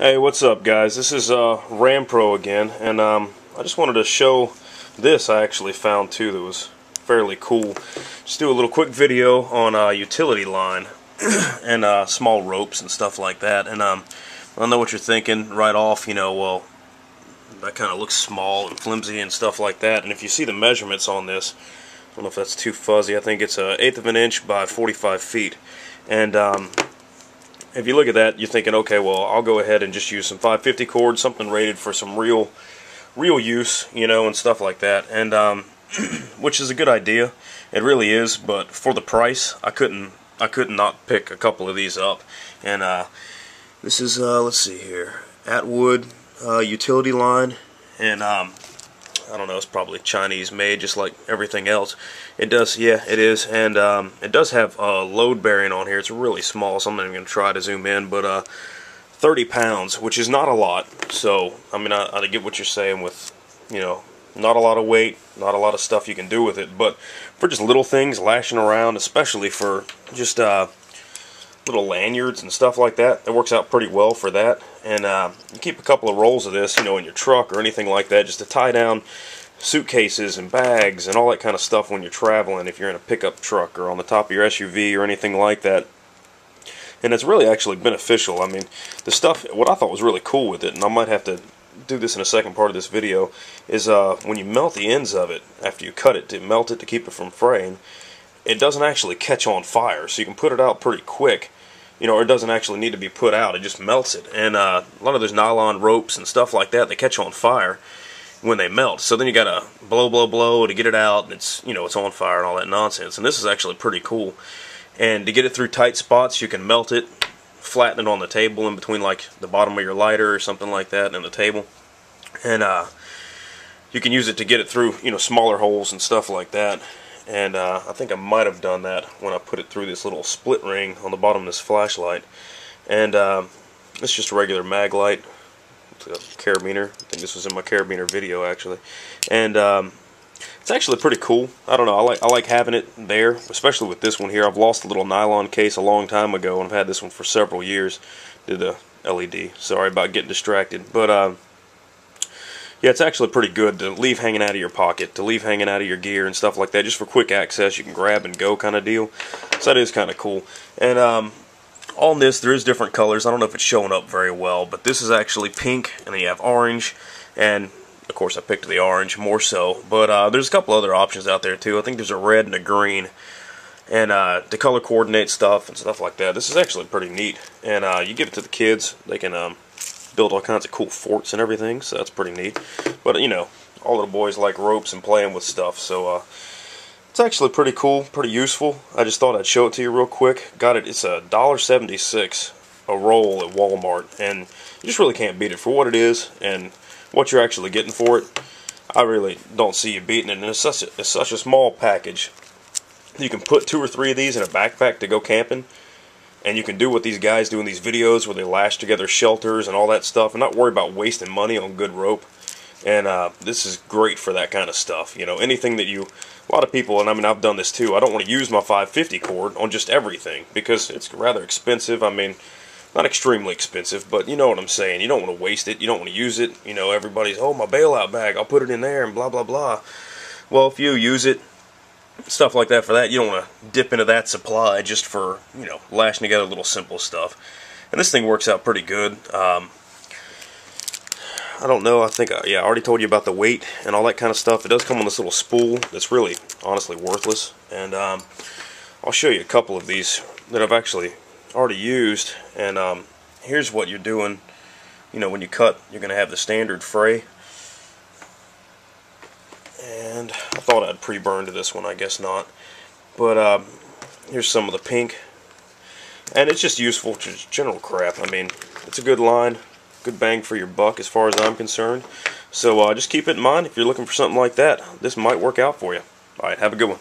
Hey, what's up, guys? This is MrRampro again, and I just wanted to show this I actually found too that was fairly cool. Just do a little quick video on utility line and small ropes and stuff like that. And I know what you're thinking right off, well, that kind of looks small and flimsy and stuff like that. And if you see the measurements on this, I don't know if that's too fuzzy. I think it's 1/8 of an inch by 45 feet. And if you look at that, you're thinking, okay, well, I'll go ahead and just use some 550 cord, something rated for some real use, and stuff like that. And which is a good idea. It really is. But for the price, I couldn't not pick a couple of these up. And this is let's see here, Atwood utility line, and I don't know, it's probably Chinese made, just like everything else. It does, yeah, it is, and it does have load bearing on here. It's really small, so I'm not even going to try to zoom in, but 30 pounds, which is not a lot. So, I mean, I get what you're saying with, not a lot of weight, not a lot of stuff you can do with it, but for just little things, lashing around, especially for just little lanyards and stuff like that, it works out pretty well for that. And you keep a couple of rolls of this, in your truck or anything like that, just to tie down suitcases and bags and all that kind of stuff when you're traveling, if you're in a pickup truck or on the top of your SUV or anything like that. And it's really actually beneficial. I mean, the stuff, what I thought was really cool with it, and I might have to do this in a second part of this video, is when you melt the ends of it, after you cut it, to melt it to keep it from fraying, it doesn't actually catch on fire, so you can put it out pretty quick. Or it doesn't actually need to be put out, it just melts it. And a lot of those nylon ropes and stuff like that, they catch on fire when they melt. So then you gotta blow to get it out, and it's it's on fire and all that nonsense. And this is actually pretty cool. And to get it through tight spots, you can melt it, flatten it on the table in between like the bottom of your lighter or something like that and the table. And you can use it to get it through smaller holes and stuff like that. And I think I might have done that when I put it through this little split ring on the bottom of this flashlight. And it's just a regular mag light. It's a carabiner. I think this was in my carabiner video, actually. And it's actually pretty cool. I don't know, I like having it there, especially with this one here. I've lost the little nylon case a long time ago, and I've had this one for several years. Did the LED. Sorry about getting distracted. But yeah, it's actually pretty good to leave hanging out of your pocket, to leave hanging out of your gear and stuff like that, just for quick access. You can grab and go kind of deal. So that is kind of cool. And on this, there is different colors. I don't know if it's showing up very well, but this is actually pink, and then you have orange, and of course I picked the orange more so. But there's a couple other options out there too. I think there's a red and a green, and to color coordinate stuff and stuff like that. This is actually pretty neat. And you give it to the kids, they can build all kinds of cool forts and everything, so that's pretty neat. But all little boys like ropes and playing with stuff, so it's actually pretty cool, pretty useful. I just thought I'd show it to you real quick. Got it, it's $1.76 a roll at Walmart, and you just really can't beat it for what it is and what you're actually getting for it. I really don't see you beating it, and it's such a small package. You can put 2 or 3 of these in a backpack to go camping. And you can do what these guys do in these videos where they lash together shelters and all that stuff and not worry about wasting money on good rope. And this is great for that kind of stuff. Anything that a lot of people, and I mean I've done this too, I don't want to use my 550 cord on just everything because it's rather expensive. I mean, not extremely expensive, but you know what I'm saying. You don't want to waste it. You don't want to use it. Everybody's, oh, my bailout bag, I'll put it in there and blah, blah, blah. Well, if you use it, stuff like that for that, you don't want to dip into that supply just for lashing together little simple stuff. And this thing works out pretty good. I don't know, I think I already told you about the weight and all that kind of stuff. It does come on this little spool that's really honestly worthless. And I'll show you a couple of these that I've actually already used. And here's what you're doing. When you cut, you're going to have the standard fray. And I thought I'd pre-burn to this one, I guess not. But here's some of the pink. And it's just useful, just general crap. I mean, it's a good line, good bang for your buck as far as I'm concerned. So just keep it in mind if you're looking for something like that. This might work out for you. Alright, have a good one.